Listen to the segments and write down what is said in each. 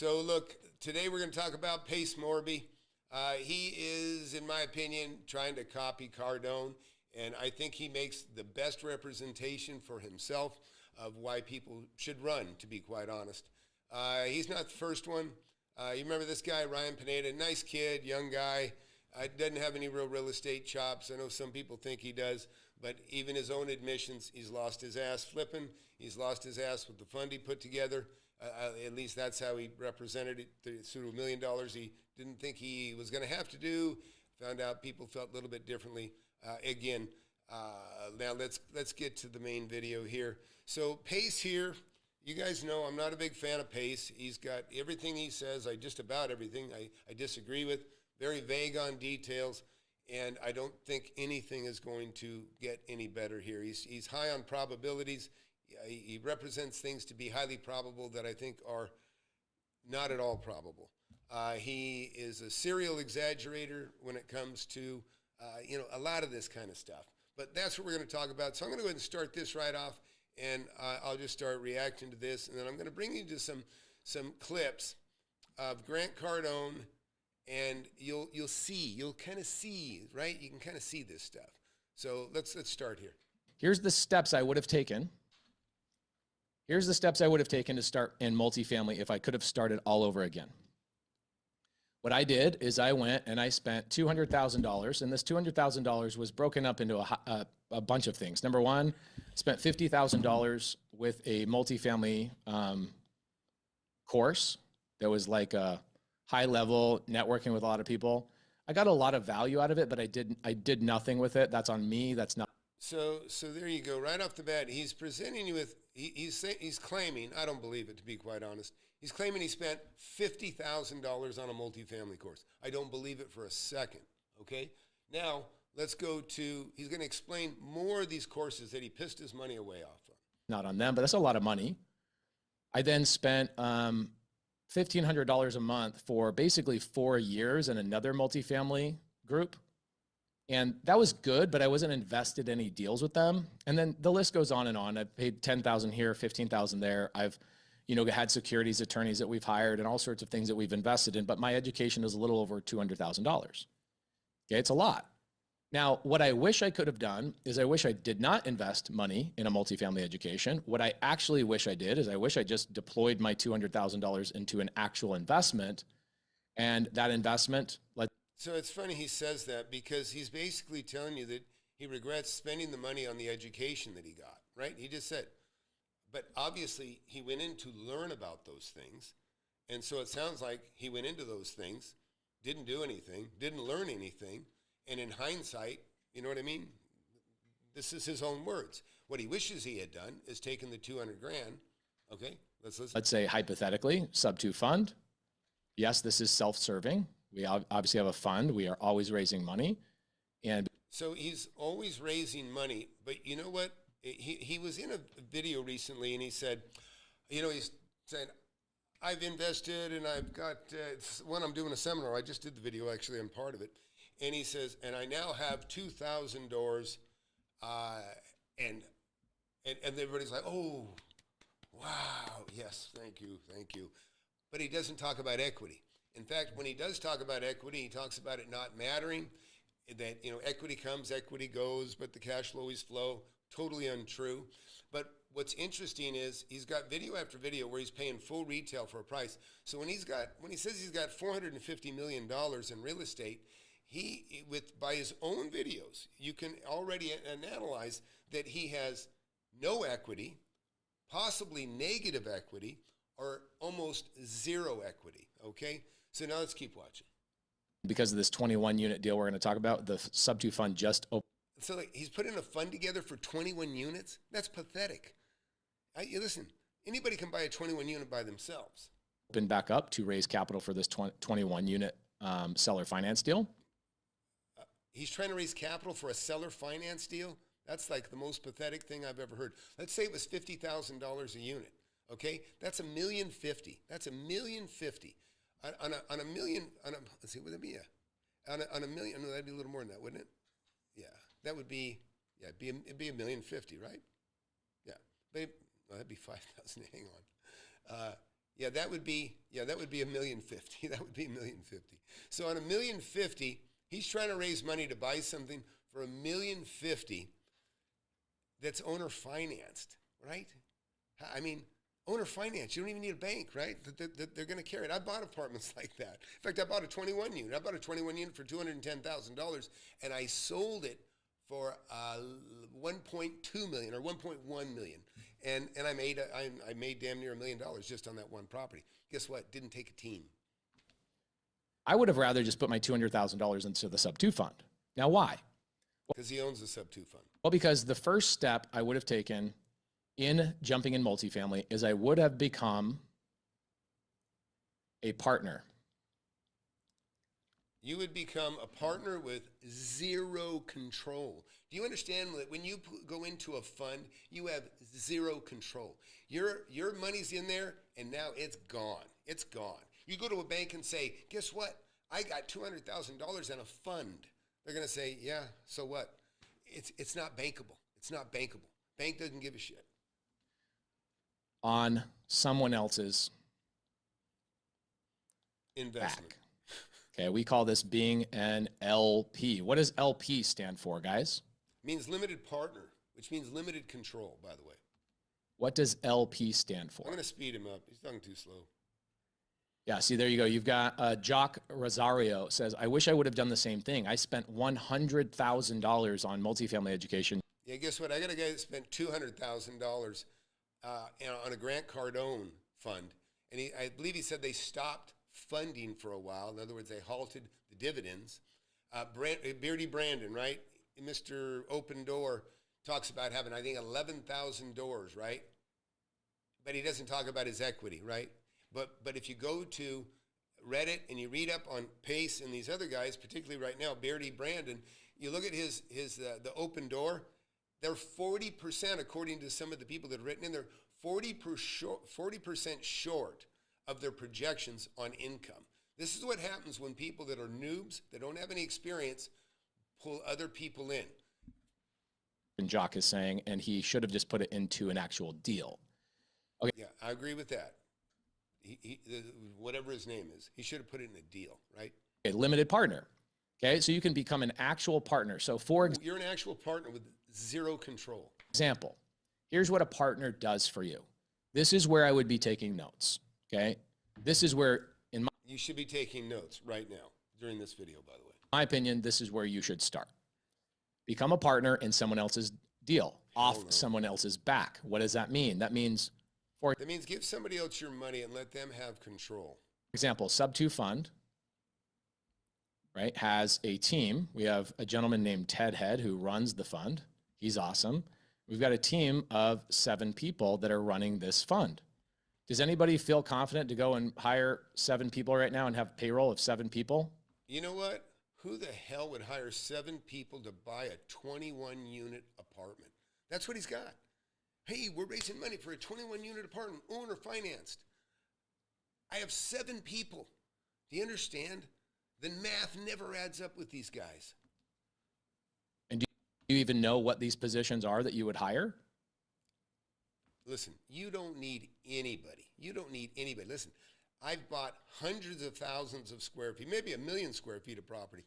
So look, today we're going to talk about Pace Morby. He is, in my opinion, trying to copy Cardone, and I think he makes the best representation for himself of why people should run, to be quite honest. He's not the first one. You remember this guy, Ryan Pineda, nice kid, young guy, doesn't have any real estate chops. I know some people think he does, but even his own admissions, he's lost his ass flipping. He's lost his ass with the fund he put together. At least that's how he represented it through $1 million he didn't think he was going to have to do. Found out people felt a little bit differently. Now let's get to the main video here. So Pace here, you guys know I'm not a big fan of Pace. He's got everything he says, just about everything I disagree with. Very vague on details, and I don't think anything is going to get any better here. He's high on probabilities. He represents things to be highly probable that I think are not at all probable. He is a serial exaggerator when it comes to a lot of this kind of stuff. But that's what we're going to talk about. So I'm going to go ahead and start this right off, and I'll just start reacting to this, and then I'm going to bring you to some clips of Grant Cardone, and you'll kind of see, right? You can kind of see this stuff. So let's start here. Here's the steps I would have taken. Here's the steps I would have taken to start in multifamily if I could have started all over again. What I did is I went and I spent $200,000, and this $200,000 was broken up into a bunch of things. Number one, spent $50,000 with a multifamily course that was like a high level networking with a lot of people. I got a lot of value out of it, but I did nothing with it. That's on me. That's not. So there you go. Right off the bat, he's presenting you with, he's claiming, I don't believe it to be quite honest, he's claiming he spent $50,000 on a multifamily course. I don't believe it for a second, okay? Now, let's go to, he's going to explain more of these courses that he pissed his money away off on. Not on them, but that's a lot of money. I then spent $1,500 a month for basically 4 years in another multifamily group. And that was good, but I wasn't invested in any deals with them. And then the list goes on and on. I've paid $10,000 here, $15,000 there. I've, had securities attorneys that we've hired and all sorts of things that we've invested in, but my education is a little over $200,000. Okay, it's a lot. Now, what I wish I could have done is I wish I did not invest money in a multifamily education. What I actually wish I did is I wish I just deployed my $200,000 into an actual investment, and that investment, So it's funny he says that because he's basically telling you that he regrets spending the money on the education that he got, right? He just said, but obviously he went in to learn about those things. And so it sounds like he went into those things, didn't do anything, didn't learn anything. And in hindsight, you know what I mean? This is his own words. What he wishes he had done is taken the 200 grand. Okay, let's listen. Let's say hypothetically, sub-2 fund. Yes, this is self-serving. We obviously have a fund. We are always raising money. And so he's always raising money. But you know what? He was in a video recently, and he said, he's saying, I've invested, and I've got, when I'm doing a seminar, I just did the video, actually, I'm part of it. And he says, and I now have 2,000 doors, and everybody's like, oh, wow, yes, thank you. But he doesn't talk about equity. In fact, when he does talk about equity, he talks about it not mattering, that, equity comes, equity goes, but the cash flow always flow. Totally untrue. But what's interesting is he's got video after video where he's paying full retail for a price. So when he says he's got $450 million in real estate, by his own videos, you can already analyze that he has no equity, possibly negative equity, or almost zero equity, okay? So now let's keep watching. Because of this 21 unit deal we're going to talk about, the sub-2 fund just opened. So he's putting a fund together for 21 units? That's pathetic. Listen, anybody can buy a 21 unit by themselves. Opened back up to raise capital for this 21 unit seller finance deal. He's trying to raise capital for a seller finance deal? That's like the most pathetic thing I've ever heard. Let's say it was $50,000 a unit. Okay, that's $1,050,000. That's $1,050,000 on a million. Let's see, would it be on a million? No, that'd be a little more than that, wouldn't it? Yeah, that would be. Yeah, it'd be $1,050,000, right? Yeah, but that'd be 5,000. Hang on. Yeah, that would be Yeah, that would be $1,050,000. That would be $1,050,000. So on $1,050,000, he's trying to raise money to buy something for $1,050,000 that's owner financed, right? I mean, owner finance, you don't even need a bank, right? They're going to carry it. I bought apartments like that. In fact, I bought a 21 unit. I bought a 21 unit for $210,000, and I sold it for $1.2 million or $1.1 million. And I made damn near $1 million just on that one property. Guess what? Didn't take a team. I would have rather just put my $200,000 into the sub 2 fund. Now, why? Because he owns the sub 2 fund. Well, because the first step I would have taken in jumping in multifamily is I would have become a partner. You would become a partner with zero control. Do you understand that when you go into a fund, you have zero control? Your money's in there, and now it's gone. It's gone. You go to a bank and say, guess what? I got $200,000 in a fund. They're going to say, yeah, so what? It's not bankable. It's not bankable. Bank doesn't give a shit. On someone else's investment. Back. Okay, we call this being an LP. What does LP stand for, guys? It means limited partner, which means limited control, by the way. What does LP stand for? I'm going to speed him up. He's talking too slow. Yeah, see, there you go. You've got Jock Rosario says, I wish I would have done the same thing. I spent $100,000 on multifamily education. Yeah, guess what? I got a guy that spent $200,000 on a Grant Cardone fund. And I believe he said they stopped funding for a while. In other words, they halted the dividends. Beardy Brandon, right? Mr. Open Door talks about having, I think, 11,000 doors, right? But he doesn't talk about his equity, right? But if you go to Reddit and you read up on Pace and these other guys, particularly right now, Beardy Brandon, you look at the Open Door, they're 40%, according to some of the people that have written in there, 40% short of their projections on income. This is what happens when people that are noobs, that don't have any experience, pull other people in. And Jock is saying, and he should have just put it into an actual deal. Okay. Yeah, I agree with that. Whatever his name is, he should have put it in a deal, right? A limited partner. Okay, so you can become an actual partner. So you're an actual partner with zero control. Example, here's what a partner does for you. This is where I would be taking notes. Okay, this is where you should be taking notes right now during this video, by the way. In my opinion, this is where you should start. Become a partner in someone else's deal, someone else's back. What does that mean? That means give somebody else your money and let them have control. For example, Sub 2 Fund, right, has a team. We have a gentleman named Ted Head who runs the fund. He's awesome. We've got a team of 7 people that are running this fund. Does anybody feel confident to go and hire 7 people right now and have payroll of 7 people? You know what? Who the hell would hire 7 people to buy a 21-unit apartment? That's what he's got. Hey, we're raising money for a 21-unit apartment, owner financed. I have 7 people. Do you understand? The math never adds up with these guys. And do you even know what these positions are that you would hire? Listen, you don't need anybody. You don't need anybody. Listen, I've bought hundreds of thousands of square feet, maybe 1 million square feet of property.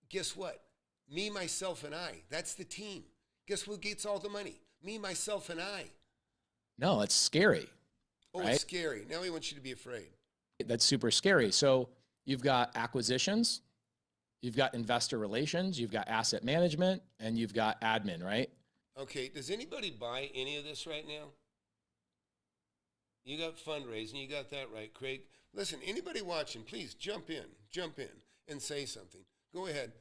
Guess what? Me, myself, and I. That's the team. Guess who gets all the money? Me, myself, and I. No, it's scary. Oh, right? It's scary. Now he wants you to be afraid. That's super scary. So you've got acquisitions, you've got investor relations, you've got asset management, and you've got admin, right? Okay, does anybody buy any of this right now? You got fundraising, you got that right, Craig. Listen, anybody watching, please jump in and say something. Go ahead.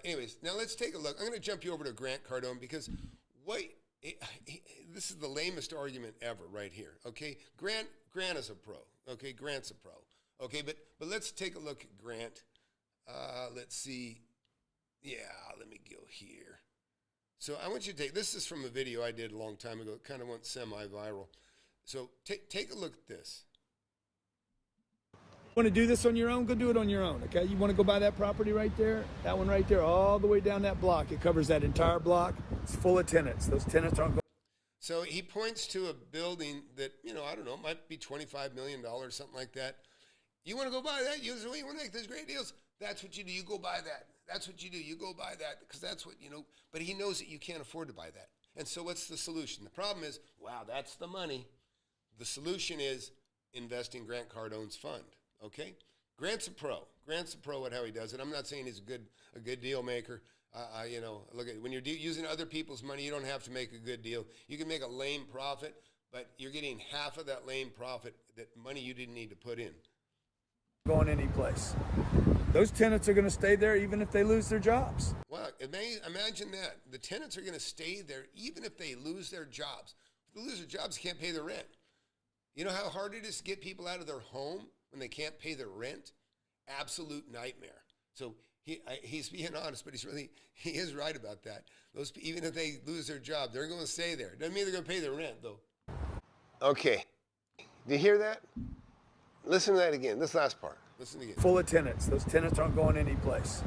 Anyways, now let's take a look. I'm going to jump you over to Grant Cardone because this is the lamest argument ever right here, okay? Grant is a pro, okay? Grant's a pro, okay? But let's take a look at Grant. Let's see. Yeah, let me go here. So I want you to this is from a video I did a long time ago. It kind of went semi-viral. So take a look at this. Want to do this on your own? Go do it on your own, okay? You want to go buy that property right there? That one right there, all the way down that block. It covers that entire block. It's full of tenants. Those tenants aren't going. So he points to a building that, I don't know, might be $25 million, something like that. You want to go buy that? You want to make those great deals? That's what you do. You go buy that. That's what you do. You go buy that because that's what, but he knows that you can't afford to buy that. And so what's the solution? The problem is, wow, that's the money. The solution is invest in Grant Cardone's fund, okay? Grant's a pro. Grant's a pro at how he does it. I'm not saying he's a good deal maker. Look at when you're using other people's money, you don't have to make a good deal. You can make a lame profit, but you're getting half of that lame profit, that money you didn't need to put in. Going any place. Those tenants are going to stay there even if they lose their jobs. Wow, imagine that. The tenants are going to stay there even if they lose their jobs. If they lose their jobs, they can't pay their rent. You know how hard it is to get people out of their home when they can't pay their rent? Absolute nightmare. So he's being honest, but he is right about that. Even if they lose their job, they're going to stay there. Doesn't mean they're going to pay their rent, though. Okay. Do you hear that? Listen to that again. This last part. Listen again. Full of tenants. Those tenants aren't going any place.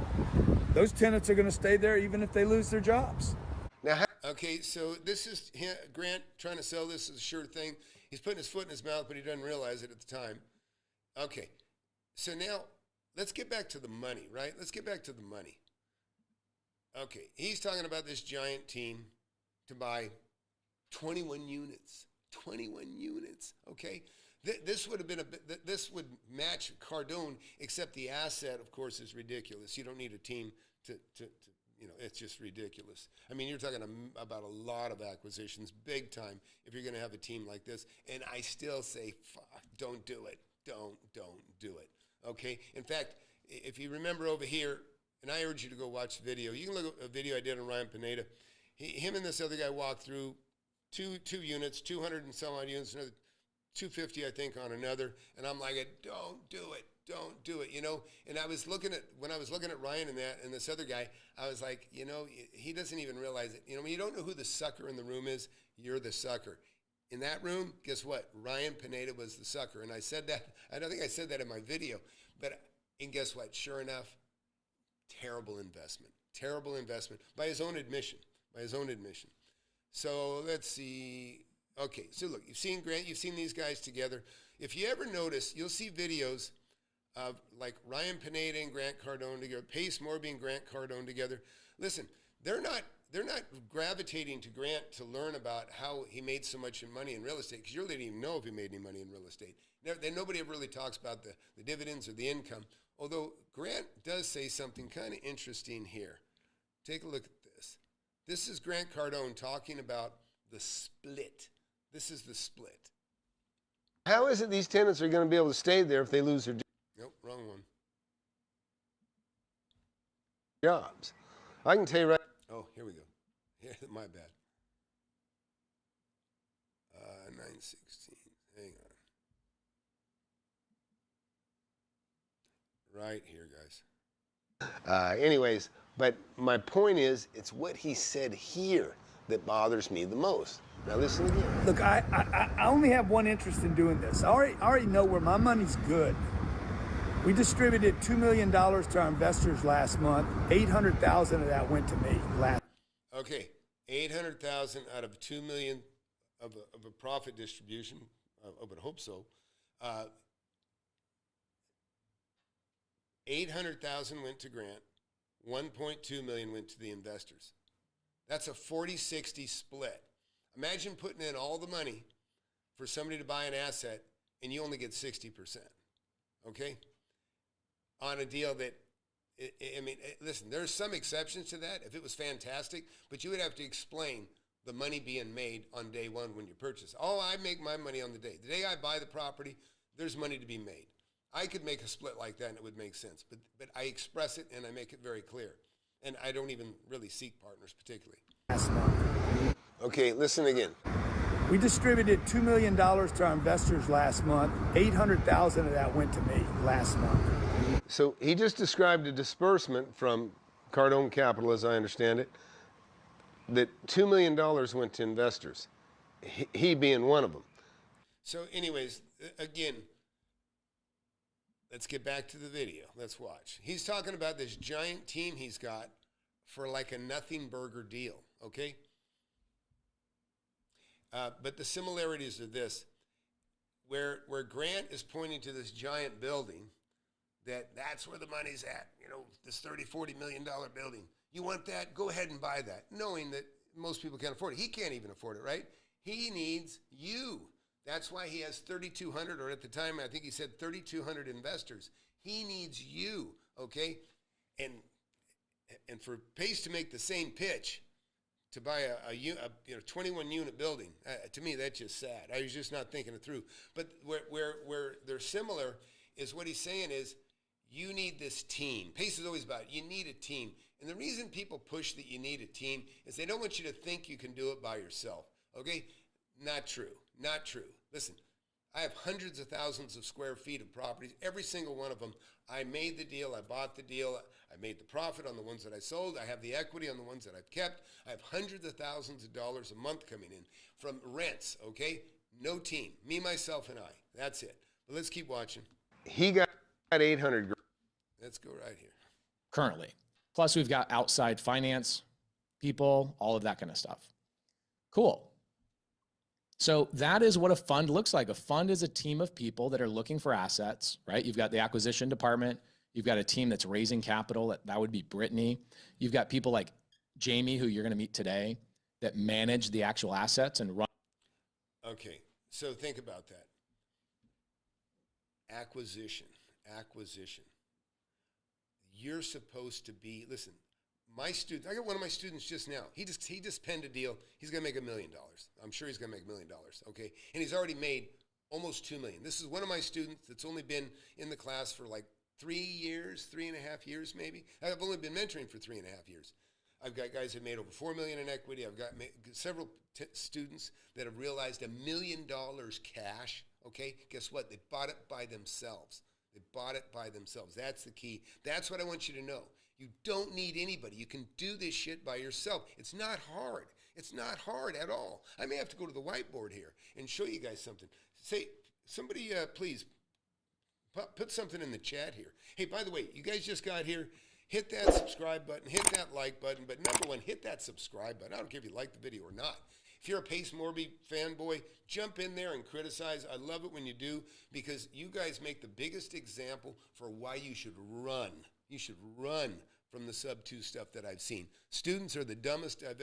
Those tenants are going to stay there even if they lose their jobs. Now, okay, so this is Grant trying to sell this as a sure thing. He's putting his foot in his mouth, but he doesn't realize it at the time. Okay, so now let's get back to the money, right? Let's get back to the money. Okay, he's talking about this giant team to buy 21 units. 21 units, okay? This would have been this would match Cardone, except the asset, of course, is ridiculous. You don't need a team to it's just ridiculous. I mean, you're talking about a lot of acquisitions, big time, if you're going to have a team like this. And I still say, fuck, don't do it. Don't do it, okay? In fact, if you remember over here, and I urge you to go watch the video. You can look at a video I did on Ryan Pineda. Him and this other guy walked through two units, 200 and some odd units, another 250, I think, on another. And I'm like, don't do it. Don't do it, And when I was looking at Ryan and this other guy, I was like, he doesn't even realize it. When you don't know who the sucker in the room is, you're the sucker. In that room, guess what? Ryan Pineda was the sucker. And I said that, I don't think I said that in my video, and guess what? Sure enough, terrible investment by his own admission, So let's see. Okay, so look, you've seen Grant, you've seen these guys together. If you ever notice, you'll see videos of like Ryan Pineda and Grant Cardone together, Pace Morby and Grant Cardone together. Listen, they're not gravitating to Grant to learn about how he made so much money in real estate, because you really didn't even know if he made any money in real estate. Nobody ever really talks about the dividends or the income, although Grant does say something kind of interesting here. Take a look at this. This is Grant Cardone talking about the split. This is the split. How is it these tenants are going to be able to stay there if they lose their Nope, wrong one. Jobs. I can tell you right. Oh, here we go. Yeah, my bad. 916. Hang on. Right here, guys. Anyways, but my point is, it's what he said here that bothers me the most. Now listen again. Look, I only have one interest in doing this. I already know where my money's good. We distributed $2 million to our investors last month. $800,000 of that went to me last. Okay, $800,000 out of $2 million of a profit distribution. I would hope so. $800,000 went to Grant. $1.2 million went to the investors. That's a 40-60 split. Imagine putting in all the money for somebody to buy an asset and you only get 60%. Okay? On a deal that, listen, there's some exceptions to that if it was fantastic, but you would have to explain the money being made on day one when you purchase. Oh, I make my money on the day. The day I buy the property, there's money to be made. I could make a split like that and it would make sense, but I express it and I make it very clear. And I don't even really seek partners particularly. Last month. Okay, listen again. We distributed $2 million to our investors last month. $800,000 of that went to me last month. So he just described a disbursement from Cardone Capital, as I understand it, that $2 million went to investors, he being one of them. So anyways, again, let's get back to the video. Let's watch. He's talking about this giant team he's got for like a nothing burger deal, okay? But the similarities are this. Where Grant is pointing to this giant building, that's where the money's at, this $30-40 million building. You want that? Go ahead and buy that, knowing that most people can't afford it. He can't even afford it, right? He needs you. That's why he has 3,200, or at the time, I think he said 3,200 investors. He needs you, okay? And for Pace to make the same pitch to buy a 21 unit building, to me that's just sad. I was just not thinking it through. But where they're similar is what he's saying is you need this team. Pace is always about you need a team. And the reason people push that you need a team is they don't want you to think you can do it by yourself. Okay? Not true. Not true. Listen, I have hundreds of thousands of square feet of properties. Every single one of them, I made the deal, I bought the deal, I made the profit on the ones that I sold, I have the equity on the ones that I've kept. I have hundreds of thousands of dollars a month coming in from rents, okay? No team, me, myself, and I. That's it. But let's keep watching. He got 800. Let's go right here. Currently. Plus we've got outside finance people, all of that kind of stuff. Cool. So that is what a fund looks like. A fund is a team of people that are looking for assets, right? You've got the acquisition department. You've got a team that's raising capital. That would be Brittany. You've got people like Jamie, who you're going to meet today, that manage the actual assets and run. Okay, so think about that. Acquisition. You're supposed to be, listen, my student, I got one of my students just now. He just penned a deal. He's going to make $1 million. I'm sure he's going to make $1 million, okay? And he's already made almost $2 million. This is one of my students that's only been in the class for like 3 years, 3.5 years maybe. I've only been mentoring for 3.5 years. I've got guys that made over $4 million in equity. I've got several students that have realized $1 million cash, okay? Guess what? They bought it by themselves. That's the key. That's what I want you to know. You don't need anybody. You can do this shit by yourself. It's not hard. It's not hard at all. I may have to go to the whiteboard here and show you guys something. Say, somebody please put something in the chat here. Hey, by the way, you guys just got here. Hit that subscribe button. Hit that like button. But number one, hit that subscribe button. I don't care if you like the video or not. If you're a Pace Morby fanboy, jump in there and criticize. I love it when you do because you guys make the biggest example for why you should run. You should run from the sub-2 stuff that I've seen. Students are the dumbest I've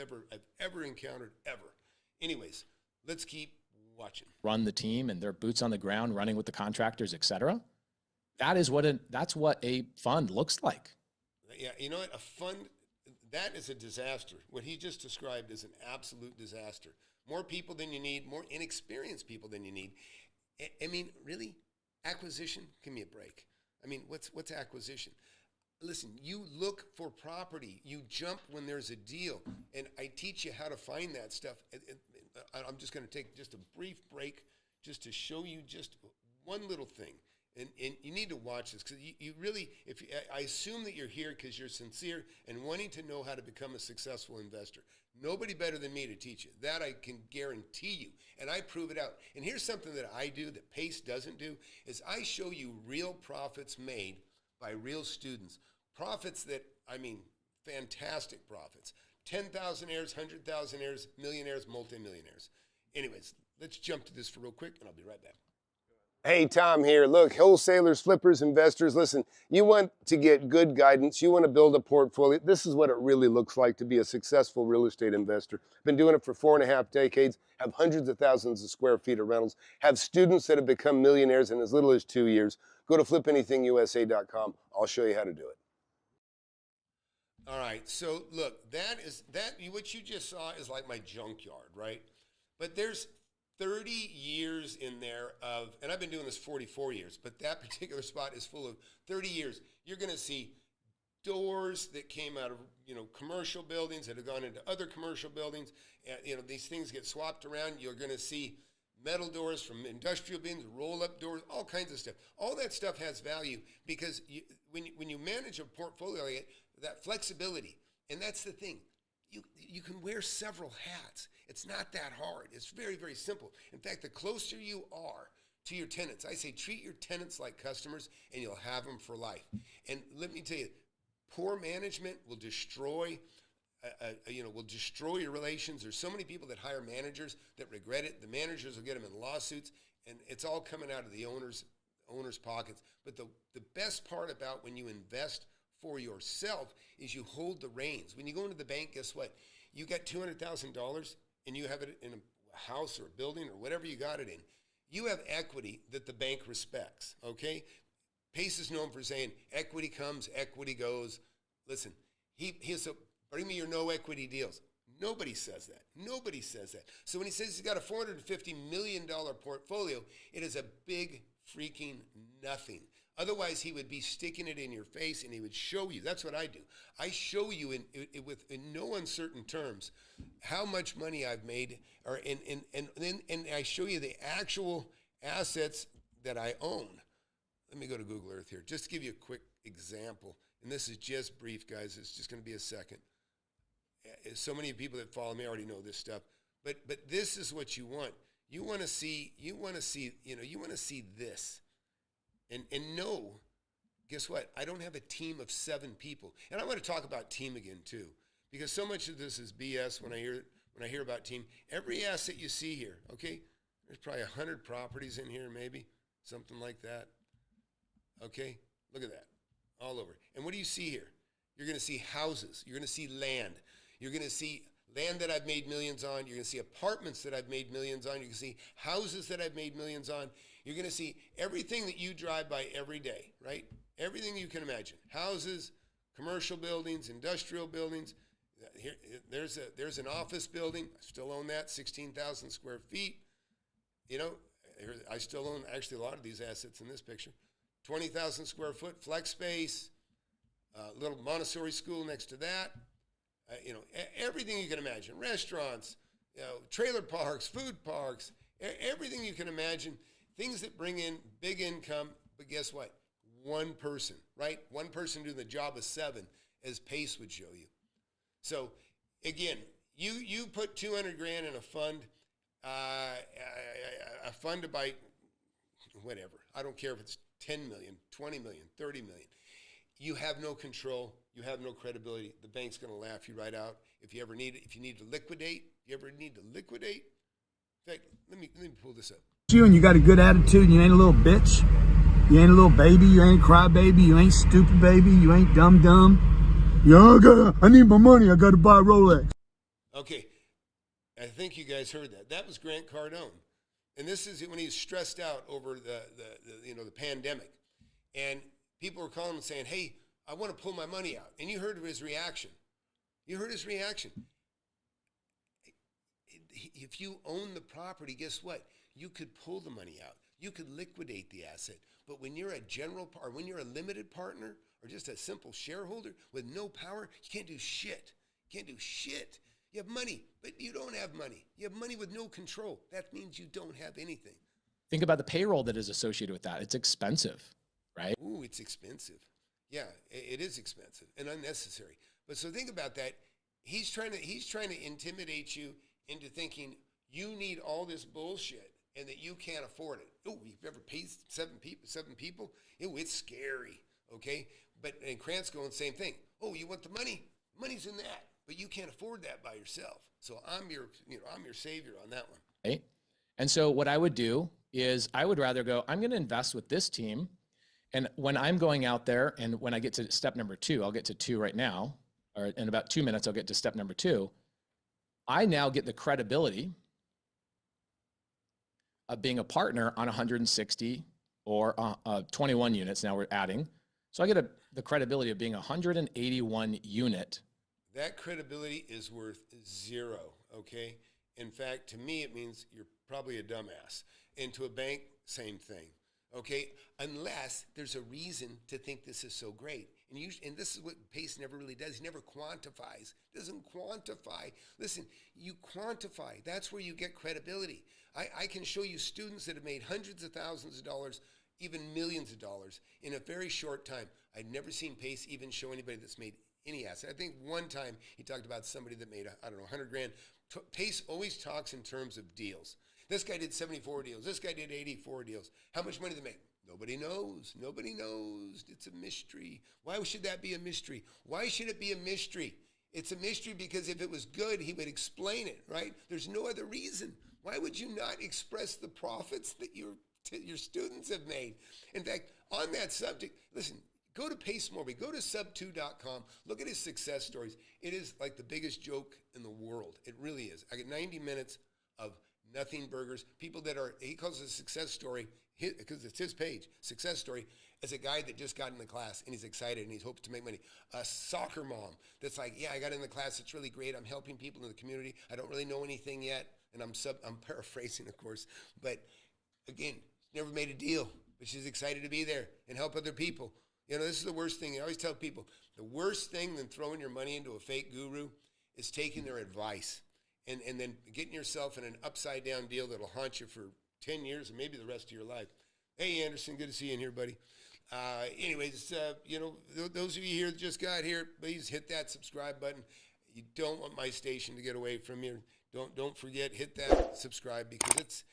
ever encountered, ever. Anyways, let's keep watching. Run the team and their boots on the ground, running with the contractors, etc. That's what a fund looks like. Yeah, you know what? A fund, that is a disaster. What he just described is an absolute disaster. More people than you need, more inexperienced people than you need. I mean, really? Acquisition? Give me a break. I mean, what's acquisition? Listen, you look for property. You jump when there's a deal. And I teach you how to find that stuff. I'm just going to take just a brief break just to show you just one little thing. And you need to watch this because you really, I assume that you're here because you're sincere and wanting to know how to become a successful investor. Nobody better than me to teach you. That I can guarantee you. And I prove it out. And here's something that I do that Pace doesn't do is I show you real profits made by real students. Profits that, I mean, fantastic profits. 10,000 heirs, 100,000 heirs, millionaires, multimillionaires. Anyways, let's jump to this for real quick and I'll be right back. Hey, Tom here. Look, wholesalers, flippers, investors, listen, you want to get good guidance. You want to build a portfolio. This is what it really looks like to be a successful real estate investor. Been doing it for 4.5 decades, have hundreds of thousands of square feet of rentals, have students that have become millionaires in as little as 2 years. Go to FlipAnythingUSA.com. I'll show you how to do it. All right, so look, what you just saw is like my junkyard, right? But there's 30 years in there and I've been doing this 44 years, but that particular spot is full of 30 years. You're going to see doors that came out of, commercial buildings that have gone into other commercial buildings. And, these things get swapped around. You're going to see metal doors from industrial buildings, roll-up doors, all kinds of stuff. All that stuff has value because when you manage a portfolio, that flexibility, and that's the thing. You can wear several hats. It's not that hard. It's very, very simple. In fact, the closer you are to your tenants, I say treat your tenants like customers and you'll have them for life. And let me tell you, poor management will destroy will destroy your relations. There's so many people that hire managers that regret it. The managers will get them in lawsuits, and it's all coming out of the owner's pockets. But the best part about when you invest for yourself is you hold the reins. When you go into the bank, guess what? You got $200,000 and you have it in a house or a building or whatever you got it in. You have equity that the bank respects, okay? Pace is known for saying equity comes, equity goes. Listen, he's a bring me your no equity deals. Nobody says that. Nobody says that. So when he says he's got a $450 million portfolio, it is a big freaking nothing. Otherwise, he would be sticking it in your face and he would show you. That's what I do. I show you in no uncertain terms how much money I've made, and I show you the actual assets that I own. Let me go to Google Earth here, just to give you a quick example. And this is just brief, guys. It's just going to be a second. So many people that follow me already know this stuff. But this is what you want. You want to see this. And no, guess what? I don't have a team of 7 people. And I want to talk about team again too, because so much of this is BS when I hear about team. Every asset you see here, okay? There's probably 100 properties in here, maybe something like that. Okay, look at that, all over. And what do you see here? You're going to see houses. You're going to see land. You're going to see land that I've made millions on. You're going to see apartments that I've made millions on. You're going to see houses that I've made millions on. You're going to see everything that you drive by every day, right? Everything you can imagine. Houses, commercial buildings, industrial buildings. Here, there's an office building. I still own that, 16,000 square feet. You know, I still own actually a lot of these assets in this picture. 20,000 square foot flex space, little Montessori school next to that. Everything you can imagine. Restaurants, trailer parks, food parks, everything you can imagine. Things that bring in big income, but guess what? One person, right? One person doing the job of 7, as Pace would show you. So again, you put 200 grand in a fund to buy whatever. I don't care if it's 10 million, 20 million, 30 million. You have no control. You have no credibility. The bank's going to laugh you right out. If you need to liquidate. In fact, let me pull this up. You and you got a good attitude. You ain't a little bitch. You ain't a little baby. You ain't cry baby. You ain't stupid baby. You ain't dumb. I need my money. I got to buy a Rolex. Okay, I think you guys heard that. That was Grant Cardone, and this is when he's stressed out over the pandemic, and people were calling him and saying, "Hey, I want to pull my money out." And you heard his reaction. If you own the property, guess what? You could pull the money out. You could liquidate the asset. But when you're when you're a limited partner or just a simple shareholder with no power, you can't do shit. You have money, but you don't have money. You have money with no control. That means you don't have anything. Think about the payroll that is associated with that. It's expensive, right? Ooh, it's expensive. Yeah, it is expensive and unnecessary. But so think about that. He's trying to intimidate you into thinking you need all this bullshit and that you can't afford it. Oh, you've ever paid 7 people? Oh, it's scary. Okay, and Grant's going same thing. Oh, you want the money? Money's in that, but you can't afford that by yourself. So I'm your savior on that one. Right. And so what I would do is I would rather go, I'm going to invest with this team. And when I'm going out there and when I get to step number 2, I'll get to 2 right now, or in about 2 minutes, I'll get to step number 2. I now get the credibility of being a partner on 160 or 21 units. Now we're adding. So I get the credibility of being 181 unit. That credibility is worth 0, okay? In fact, to me, it means you're probably a dumbass. And to a bank, same thing, okay? Unless there's a reason to think this is so great. And this is what Pace never really does. He never quantifies. Doesn't quantify. Listen, you quantify. That's where you get credibility. I can show you students that have made hundreds of thousands of dollars, even millions of dollars in a very short time. I'd never seen Pace even show anybody that's made any asset. I think one time he talked about somebody that made, 100 grand. Pace always talks in terms of deals. This guy did 74 deals. This guy did 84 deals. How much money did they make? Nobody knows. Nobody knows. It's a mystery. Why should that be a mystery? Why should it be a mystery? It's a mystery because if it was good, he would explain it, right? There's no other reason. Why would you not express the profits that your students have made? In fact, on that subject, listen, go to Pace Morby, go to sub2.com, look at his success stories. It is like the biggest joke in the world. It really is. I get 90 minutes of nothing burgers. People that are, he calls it a success story, because it's his page, success story, as a guy that just got in the class and he's excited and he hopes to make money. A soccer mom that's like, yeah, I got in the class, it's really great. I'm helping people in the community. I don't really know anything yet. And I'm paraphrasing, of course. But again, never made a deal, but she's excited to be there and help other people. You know, this is the worst thing. I always tell people, the worst thing than throwing your money into a fake guru is taking their advice and then getting yourself in an upside down deal that'll haunt you for 10 years and maybe the rest of your life. Hey, Anderson, good to see you in here, buddy. Anyways, you know, those of you here that just got here, please hit that subscribe button. You don't want my station to get away from you. Don't forget, hit that subscribe because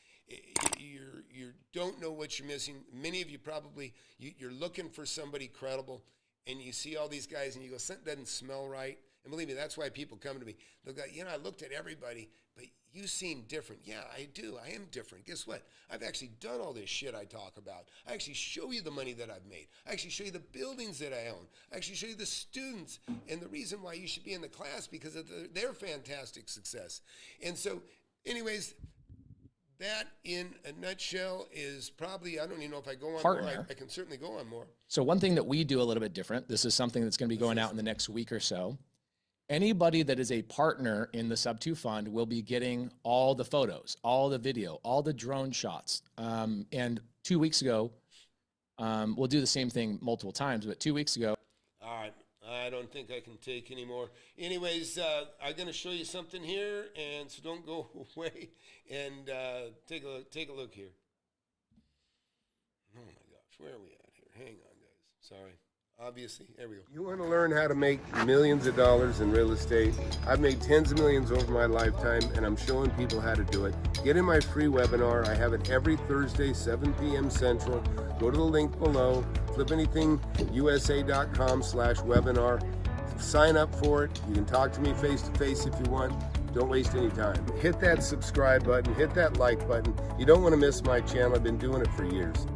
you don't know what you're missing. Many of you probably, you're looking for somebody credible and you see all these guys and you go, something doesn't smell right. And believe me, that's why people come to me. They'll go, you know, I looked at everybody, but you seem different. Yeah, I do. I am different. Guess what? I've actually done all this shit I talk about. I actually show you the money that I've made. I actually show you the buildings that I own. I actually show you the students and the reason why you should be in the class because of their fantastic success. And so, anyways, that in a nutshell is probably, I don't even know if I go on Partner. more. I can certainly go on more. So one thing that we do a little bit different, this is something that's going to be going out in the next week or so. Anybody that is a partner in the Sub2 Fund will be getting all the photos, all the video, all the drone shots. And 2 weeks ago, we'll do the same thing multiple times, but 2 weeks ago. All right. I don't think I can take any more. Anyways, I'm going to show you something here, and so don't go away. And take a look here. Oh, my gosh. Where are we at here? Hang on, guys. Sorry. Obviously, there we go. You want to learn how to make millions of dollars in real estate? I've made tens of millions over my lifetime, and I'm showing people how to do it. Get in my free webinar. I have it every Thursday, 7 p.m. Central. Go to the link below, FlipAnythingUSA.com/webinar. Sign up for it. You can talk to me face-to-face if you want. Don't waste any time. Hit that subscribe button. Hit that like button. You don't want to miss my channel. I've been doing it for years.